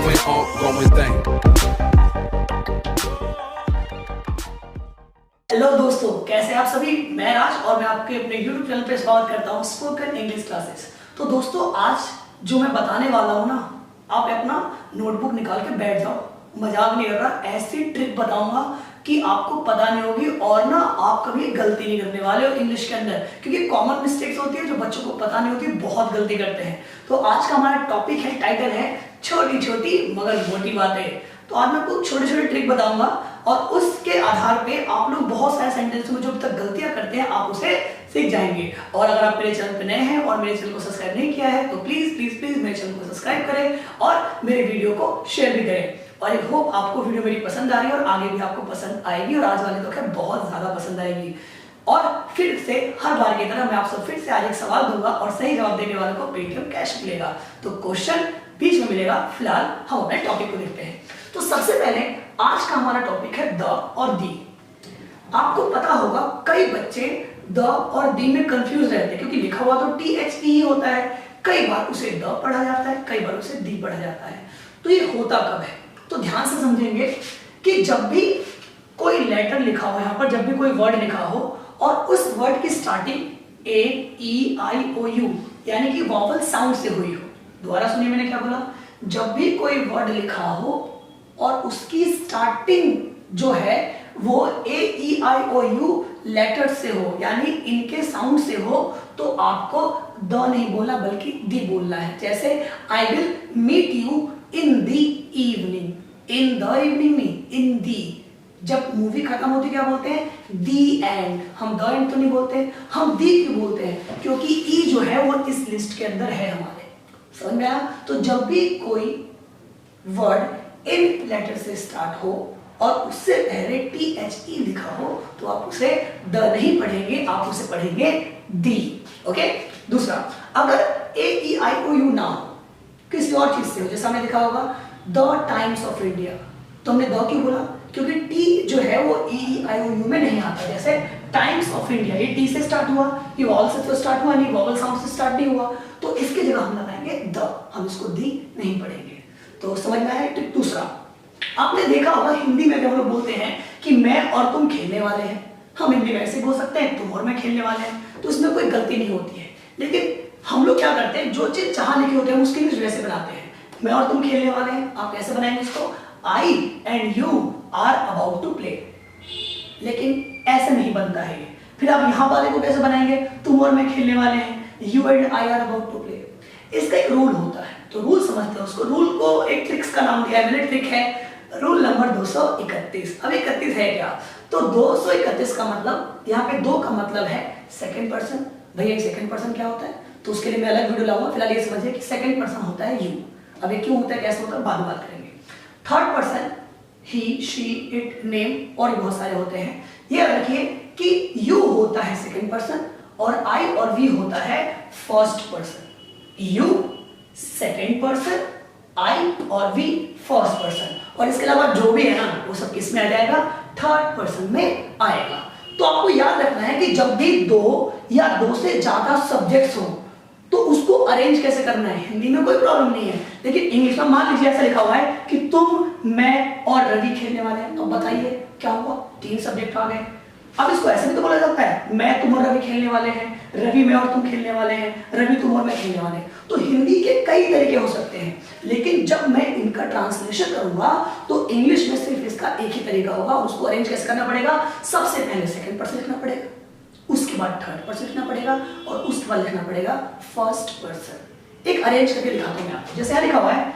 ongoing thing. Hello दोस्तों, कैसे आप सभी। मैं राज और मैं आपके अपने YouTube चैनल पे स्वागत करता हूँ स्पोकन इंग्लिश क्लासेस। तो दोस्तों, आज जो मैं बताने वाला हूँ ना, आप अपना नोटबुक निकाल के बैठ जाओ। मजाक नहीं कर रहा, ऐसी ट्रिक बताऊंगा कि आपको पता नहीं होगी और ना आप कभी गलती नहीं करने वाले हो इंग्लिश के अंदर, क्योंकि कॉमन मिस्टेक्स होती है जो बच्चों को पता नहीं होती, बहुत गलती करते हैं। तो आज का हमारा टॉपिक है, टाइटल है छोटी छोटी मगर मोटी बातें। तो आज मैं आपको छोटे छोटे ट्रिक बताऊंगा और उसके आधार पे आप लोग बहुत सारे सेंटेंस में जो अब तक गलतियां करते हैं आप उसे सीख जाएंगे। और अगर आप मेरे चैनल पे नए हैं और मेरे चैनल को सब्सक्राइब नहीं किया है तो प्लीज प्लीज प्लीज मेरे चैनल को सब्सक्राइब करें और मेरे वीडियो को शेयर भी करें। और आई होप आपको वीडियो मेरी पसंद आ रही है और आगे भी आपको पसंद आएगी, और आज वाली तो खैर बहुत ज्यादा पसंद आएगी। और फिर से हर बार की तरह मैं आपसे फिर से आज एक सवाल दूंगा और सही जवाब देने वाले को पेटीएम कैश मिलेगा। तो क्वेश्चन बीच में मिलेगा। फिलहाल हम अपने टॉपिक को देखते हैं। तो सबसे पहले आज का हमारा टॉपिक है द और दी। आपको पता होगा कई बच्चे द और दी में कंफ्यूज रहते हैं, क्योंकि लिखा हुआ तो THE ही होता है। कई बार उसे द पढ़ा जाता है, कई बार उसे दी पढ़ा जाता है। तो ये होता कब है, तो ध्यान से समझेंगे कि जब भी कोई लेटर लिखा हो, यहाँ पर जब भी कोई वर्ड लिखा हो और उस वर्ड की स्टार्टिंग AEIOU यानी कि वॉवल साउंड से हुई हो। दोबारा सुनिए, मैंने क्या बोला। जब भी कोई वर्ड लिखा हो और उसकी स्टार्टिंग जो है वो AEIOU लेटर से हो, यानी इनके साउंड से हो, तो आपको द नहीं बोलना बल्कि दी बोलना है। जैसे I will meet you in the evening. In the evening नहीं, इन दी। जब मूवी खत्म होती क्या बोलते हैं, दी एंड। हम द एंड तो नहीं बोलते, हम दी क्यों बोलते हैं, क्योंकि ई जो है वो इस लिस्ट के अंदर है हमारे। समझ में आया। तो जब भी कोई वर्ड इन लेटर से स्टार्ट हो और उससे पहले THE लिखा हो तो आप उसे द नहीं पढ़ेंगे, आप उसे पढ़ेंगे दी। ओके। दूसरा, अगर AEIOU ना हो, किसी और चीज से हो, जैसा हमने लिखा होगा द टाइम्स ऑफ इंडिया, तो हमने द क्यों बोला, क्योंकि टी जो है वो EEIOU में नहीं आता। जैसे टाइम्स ऑफ इंडिया, ये टी से स्टार्ट हुआ, ये वॉवल से तो स्टार्ट हुआ नहीं, वॉवल साउंड से स्टार्ट नहीं हुआ, तो इसकी जगह हम लगाएंगे द, हम इसको दी नहीं पढ़ेंगे। तो समझ में आया। टिप दूसरा, आपने देखा होगा हिंदी में जब हम लोग बोलते हैं कि मैं और तुम खेलने वाले हैं, हम हिंदी में ऐसे बोल सकते हैं तुम और मैं खेलने वाले हैं, तो इसमें कोई गलती नहीं होती है। लेकिन हम लोग क्या करते हैं, जो चीज जहां लिखी होती है उसकी इंग्लिश वैसे बनाते हैं। मैं और तुम खेलने वाले हैं, आप कैसे बनाएंगे इसको, I and you are about to play. लेकिन ऐसे नहीं बनता है ये। फिर आप यहाँ वाले को कैसे बनाएंगे, तुम और मैं खेलने वाले हैं, you and I are about to play. इसका एक रूल होता है, तो रूल समझते हैं उसको। रूल को एक ट्रिक्स का नाम दिया है मैंने, ट्रिक है रूल नंबर 231। अब 31 है क्या, तो 231 का मतलब, यहाँ पे दो का मतलब है सेकंड पर्सन। भैया सेकंड पर्सन क्या होता है, तो उसके लिए मैं अलग वीडियो लाऊंगा। फिलहाल ये समझिए कि सेकंड पर्सन होता है यू। अब ये क्यों होता है, कैसे होता है, बाद में बात करेंगे। Third person he, she, it, name और बहुत सारे होते हैं। ये रखिए कि यू होता है सेकंड पर्सन और आई और वी होता है first person. You second person, I और वी फर्स्ट पर्सन, और इसके अलावा जो भी है ना वो सब किस में आ जाएगा, थर्ड पर्सन में आएगा। तो आपको याद रखना है कि जब भी दो या दो से ज्यादा सब्जेक्ट्स हो तो उसको अरेंज कैसे करना है। हिंदी में कोई प्रॉब्लम नहीं है, लेकिन इंग्लिश में मान लीजिए ऐसा लिखा हुआ है कि तुम, मैं और रवि खेलने वाले हैं, तो बताइए क्या हुआ, तीन सब्जेक्ट आ गए। अब इसको ऐसे भी तो बोला जाता है, मैं, तुम और रवि खेलने वाले हैं, रवि मैं और तुम खेलने वाले हैं, रवि तुम और मैं खेलने वाले हैं। तो हिंदी के कई तरीके हो सकते हैं, लेकिन जब मैं इनका ट्रांसलेशन करूंगा तो इंग्लिश में सिर्फ इसका एक ही तरीका होगा। उसको अरेंज कैसे करना पड़ेगा, सबसे पहले सेकंड पर्सन लिखना पड़ेगा, उसके बाद थर्ड पर्सन लिखना पड़ेगा और उसके बाद लिखना पड़ेगा फर्स्ट पर्सन। एक अरेंज करके दिखाता हूं मैं आपको। जैसे यहां लिखा हुआ है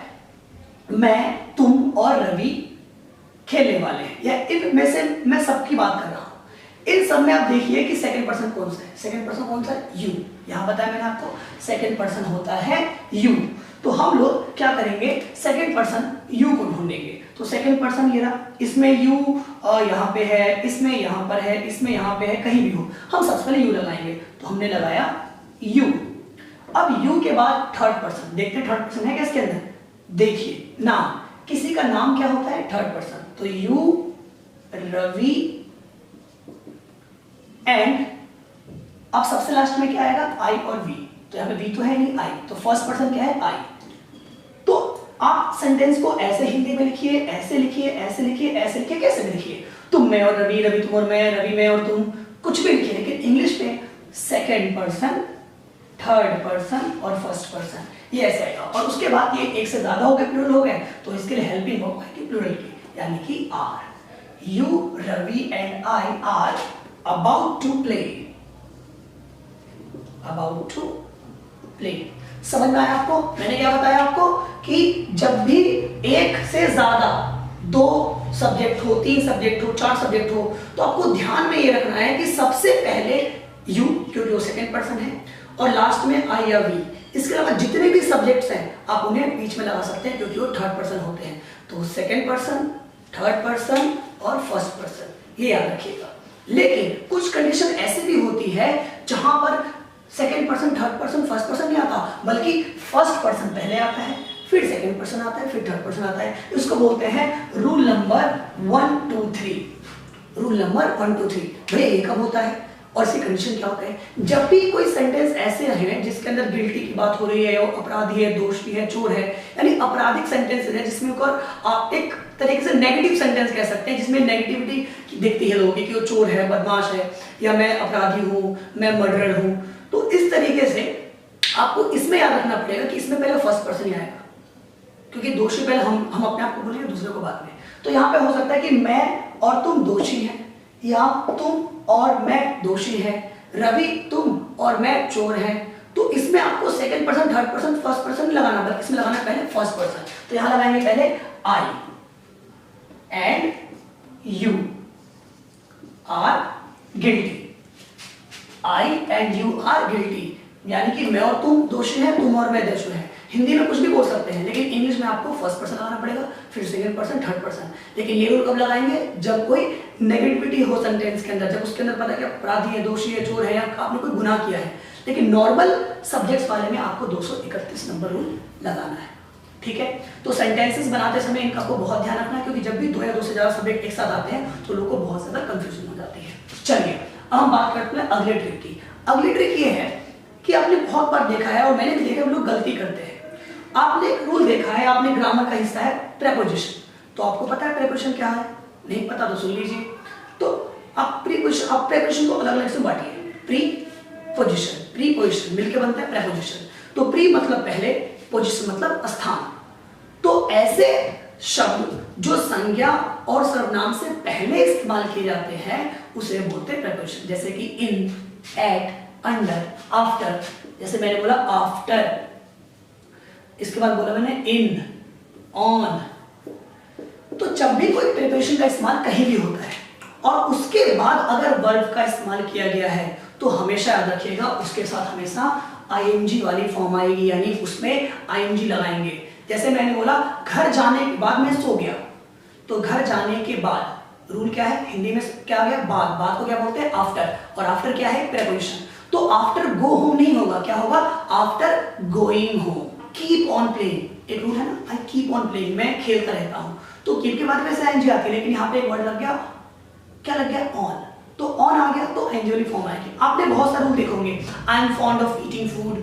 मैं, तुम और रवि खेलने वाले हैं, या इनमें से मैं सबकी बात कर रहा हूं। इन सब में आप देखिए कि सेकंड पर्सन कौन सा है, सेकंड पर्सन कौन सा है, यू। यहां बताया मैंने आपको सेकंड पर्सन होता है यू। तो हम लोग क्या करेंगे, सेकंड पर्सन यू को ढूंढेंगे। तो सेकंड पर्सन ये रहा, इसमें यू यहाँ पे है, इसमें यहाँ पर है, इसमें यहाँ पे है, कहीं भी हो, हम सबसे पहले यू लगाएंगे। तो हमने लगाया यू। अब यू के बाद थर्ड पर्सन, देखते हैं थर्ड पर्सन है क्या इसके अंदर। देखिए नाम, किसी का नाम क्या होता है, थर्ड पर्सन। तो यू, रवि एंड अब सबसे लास्ट में क्या आएगा, आई और वी। तो यहाँ पे वी तो है नहीं, आई, तो फर्स्ट पर्सन क्या है, आई। तो आप सेंटेंस को ऐसे हिंदी में लिखिए, ऐसे लिखिए, ऐसे लिखिए, ऐसे लिखिए, कैसे भी लिखिए। तुम मैं और रवि, रवि तुम और मैं, रवि मैं और तुम, कुछ भी लिखिए, लेकिन इंग्लिश में सेकंड पर्सन, थर्ड पर्सन और फर्स्ट पर्सन, ये ऐसे आएगा। और उसके बाद ये एक से ज्यादा हो गए, प्लूरल हो गए, तो इसके लिए हेल्पिंग वर्ब आएगी प्लूरल की, यानी कि are. You, Ravi and I are about to play, about to play. समझ में आया आपको? मैंने क्या बताया आपको कि जब भी एक से ज्यादा, 2 सब्जेक्ट हो, 3 सब्जेक्ट हो, 4 सब्जेक्ट हो, तो आपको ध्यान में ये रखना है कि सबसे पहले यू, क्योंकि वो सेकंड पर्सन है, और लास्ट में आई या वी। इसके अलावा जितने भी सब्जेक्ट्स हैं आप उन्हें बीच में लगा सकते हैं, क्योंकि वो थर्ड पर्सन होते हैं। तो सेकंड पर्सन, थर्ड पर्सन और फर्स्ट पर्सन, ये याद रखिएगा। लेकिन कुछ कंडीशन ऐसी भी होती है जहां पर second person, third person, first person नहीं आता, बल्कि फर्स्ट पर्सन पहले आता है, फिर सेकंड पर्सन आता है, फिर थर्ड पर्सन आता है। इसको बोलते हैं रूल नंबर 1 2 3। रूल नंबर 1 2 3 भैया ये कब होता है और इसकी कंडीशन क्या होता है? जब भी कोई सेंटेंस ऐसे हैं जिसके अंदर गिल्टी की बात हो रही है, और अपराधी है, दोषी है, चोर है, यानी आपराधिक सेंटेंसेस है, जिसमें आप एक तरीके से नेगेटिव सेंटेंस कह सकते हैं, जिसमें नेगेटिविटी दिखती है लोगों की कि वो चोर है, बदमाश है, या मैं अपराधी हूं, मैं मर्डरर हूं। तो इस तरीके से आपको इसमें याद रखना पड़ेगा कि इसमें पहले फर्स्ट पर्सन ही आएगा, क्योंकि दोषी पहले हम अपने आप को बोलेंगे, दूसरे को बाद में। तो यहां पे हो सकता है कि मैं और तुम दोषी हैं, या तुम और मैं दोषी है, रवि तुम और मैं चोर है। तो इसमें आपको second person, third person, first person लगाना, बल्कि इसमें लगाना पहले फर्स्ट पर्सन। तो यहां लगाएंगे पहले I and you are guilty, I and you are guilty, यानी कि मैं और तुम दोषी हैं, तुम और मैं दोषी हैं। हिंदी में कुछ भी बोल सकते हैं, लेकिन इंग्लिश में आपको फर्स्ट पर्सन लगाना पड़ेगा, फिर सेकंड पर्सन, थर्ड पर्सन। लेकिन ये रूल कब लगाएंगे? जब कोई नेगेटिविटी हो सेंटेंस के अंदर, जब उसके अंदर पता है कि अपराधी है, दोषी है, चोर है, या आपने कोई गुनाह किया है। लेकिन नॉर्मल सब्जेक्ट्स वाले में आपको 231 नंबर रूल लगाना है, ठीक है? तो सेंटेंसेस बनाते समय इनका आपको बहुत ध्यान रखना है, क्योंकि जब भी 2 या 2 से ज्यादा सब्जेक्ट एक साथ आते हैं तो लोगों को बहुत ज्यादा कंफ्यूजन हो जाती है। चलिए अब हम बात करते हैं अगले ट्रिक की। अगली ट्रिक ये है कि आपने बहुत बार देखा है, और मैंने भी देखा, हम लोग गलती करते हैं। आपने एक रूल देखा है, आपने ग्रामर का हिस्सा है प्रेपोजिशन, तो आपको पता है प्रेपोजिशन क्या है? नहीं पता तो सुन लीजिए। तो आप प्रेपोजिशन को अलग अलग से बांटिए। प्रीपोजिशन, प्रीपोजिशन मिलकर बनता है प्रेपोजिशन। तो प्री मतलब पहले, पोजिशन मतलब स्थान। तो ऐसे शब्द जो संज्ञा और सर्वनाम से पहले इस्तेमाल किए जाते हैं उसे बोलते हैं प्रेपोजिशन, जैसे कि इन, एट, अंडर, आफ्टर। जैसे मैंने बोला आफ्टर, इसके बाद बोला मैंने इन, ऑन। तो जब भी कोई प्रेपोजिशन का इस्तेमाल कहीं भी होता है और उसके बाद अगर वर्ब का इस्तेमाल किया गया है, तो हमेशा याद रखिएगा उसके साथ हमेशा आईएनजी वाली फॉर्म आएगी, यानी उसमें आईएनजी लगाएंगे। जैसे मैंने बोला घर जाने के बाद मैं सो गया, तो घर जाने के बाद रूल क्या है? हिंदी में क्या आ गया? बाद। बाद को क्या बोलते हैं? आफ्टर। और आफ्टर क्या है? प्रेपोजिशन। तो आफ्टर गो होम नहीं होगा, क्या होगा? After going home. Keep on playing, एक रूल है ना, आई कीप ऑन प्लेइंग, मैं खेलता रहता हूं। तो कीप के बाद वैसे आईएनजी आती है, लेकिन यहाँ पे एक वर्ड लग गया, क्या लग गया? ऑन। तो ऑन आ गया तो आईएनजी वाली फॉर्म आएगी। आपने बहुत सारे रूल देखे होंगे, I am fond of eating food,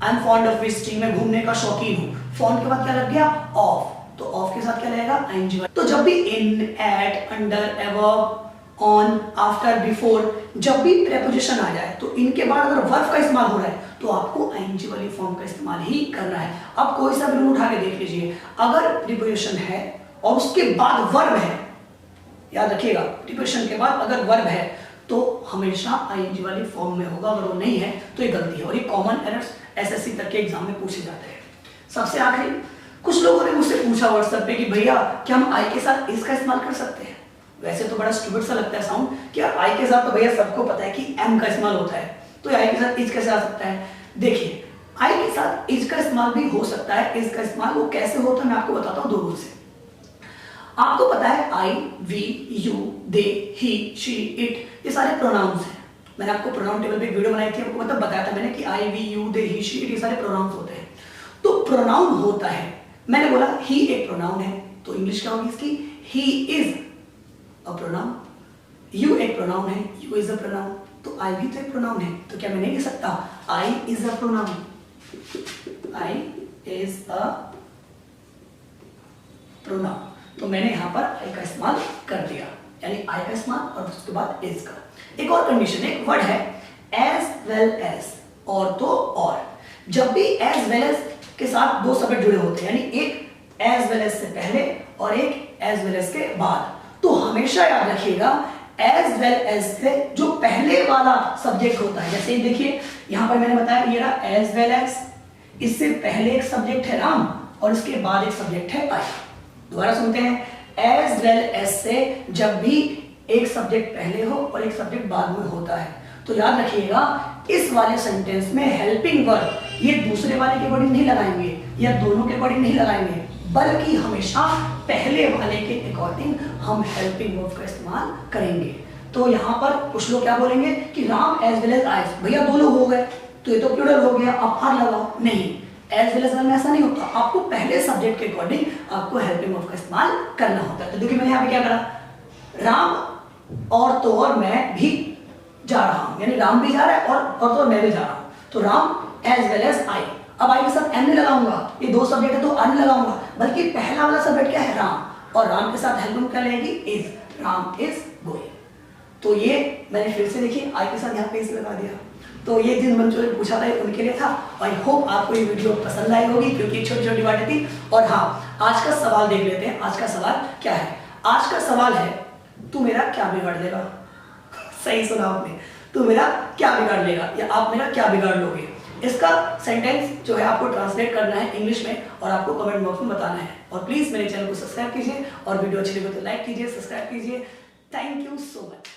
I am fond of visiting, मैं घूमने का शौकीन हूं। फॉन्ड के बाद क्या लग गया? ऑफ। तो ऑफ के साथ क्या लगेगा? आईएनजी। तो जब भी in, at, under, above, on, after, before, जब भी प्रेपोजिशन आ जाए तो इनके बाद अगर वर्ब का इस्तेमाल हो रहा है तो आपको आईएनजी वाली फॉर्म का इस्तेमाल ही करना है। अब कोई सा भी रूल उठा के देख लीजिए, अगर प्रीपोजिशन है और उसके बाद वर्ब है, याद रखिएगा प्रीपोजिशन के बाद अगर वर्ब है तो हमेशा आईएनजी वाली फॉर्म में होगा, अगर वो नहीं है तो ये गलती है। और ये कॉमन एरर्स एसएससी तक के एग्जाम में पूछे जाते हैं। सबसे आखिरी, कुछ लोगों ने मुझसे पूछा व्हाट्सएप पे कि भैया क्या हम आई के साथ इज का इस्तेमाल कर सकते हैं? वैसे तो बड़ा स्टूपिड सा लगता है साउंड, कि आई के साथ तो भैया सबको पता है कि एम का इस्तेमाल होता है, तो आई के साथ इज कैसे आ सकता है? देखिए, आई के साथ इज का इस्तेमाल भी हो सकता है। इज का इस्तेमाल वो कैसे होता है मैं आपको बताता हूँ 2 रूल से। आपको पता है I, we, you, they, he, she, it, ये सारे प्रोनाउंस हैं। मैंने आपको प्रोनाउन टेबल पे एक वीडियो बनाई थी, आपको मतलब बताया था मैंने कि I, we, you, they, he, she, it, ये सारे प्रोनाउंस होते हैं। तो प्रोनाउन होता है, मैंने बोला ही एक प्रोनाउन है, तो इंग्लिश क्या होगी इसकी? He is a pronoun. You एक प्रोनाउन है, यू इज अ प्रोनाउन। तो आई भी तो एक प्रोनाउन है, तो क्या मैं नहीं लिख सकता I is a pronoun? I is a pronoun. तो मैंने यहाँ पर आई का इस्तेमाल कर दिया, यानी आई का इस्तेमाल और उसके बाद इज का। एक और कंडीशन, एक वर्ड है एज वेल एज, और तो और। जब भी एज वेल एज के साथ दो सब्जेक्ट जुड़े होते हैं, यानी एक एज वेल एज से पहले और एक एज वेल एज के बाद, तो हमेशा याद रखिएगा एज वेल एज से जो पहले वाला सब्जेक्ट होता है, जैसे देखिए यहां पर मैंने बताया ये रहा एज वेल एज, इससे पहले एक सब्जेक्ट है राम और इसके बाद एक सब्जेक्ट है आई। दोबारा सुनते हैं, एज वेल एज से जब भी एक सब्जेक्ट पहले हो और एक सब्जेक्ट बाद में होता है, तो याद रखिएगा इस वाले सेंटेंस में हेल्पिंग वर्ब ये दूसरे वाले के अकॉर्डिंग नहीं लगाएंगे या दोनों के अकॉर्डिंग नहीं लगाएंगे, बल्कि हमेशा पहले वाले के अकॉर्डिंग हम हेल्पिंग वर्ब का इस्तेमाल करेंगे। तो यहाँ पर कुछ लोग क्या बोलेंगे कि Ram as well as I, भैया दो लोग हो गए तो ये तो प्लूरल हो गया, आप आर लगाओ। नहीं, एज वेल एज में ऐसा नहीं होता, आपको पहले सब्जेक्ट के अकॉर्डिंग आपको हेल्पिंग वर्ब का इस्तेमाल करना होता है। तो देखिए मैंने यहाँ पे क्या करा, राम और तो और मैं भी जा रहा हूं, यानी राम भी जा रहा है और तो मैं भी जा रहा हूं, तो Ram as well as I. अब आई के साथ एन नहीं लगाऊंगा, ये दो सब्जेक्ट है तो अन लगाऊंगा, बल्कि पहला वाला सब्जेक्ट क्या है राम, और राम के साथ हेल्पिंग क्या लगेगी इज, राम इज गोइंग। तो ये मैंने फिर से देखिए आई के साथ यहाँ पे इज लगा दिया। तो ये जिन बच्चों ने पूछा था उनके लिए था। आई होप आपको ये वीडियो पसंद आई होगी, क्योंकि छोटी छोटी बातें थी। और हाँ, आज का सवाल देख लेते हैं। आज का सवाल क्या है? आज का सवाल है तू मेरा क्या बिगाड़ देगा। सही सुना आपने, तू मेरा क्या बिगाड़ लेगा या आप मेरा क्या बिगाड़ लोगे। इसका सेंटेंस जो है आपको ट्रांसलेट करना है इंग्लिश में और आपको कमेंट बॉक्स में बताना है। और प्लीज मेरे चैनल को सब्सक्राइब कीजिए और वीडियो अच्छी लगे तो लाइक कीजिए, सब्सक्राइब कीजिए। Thank you so much.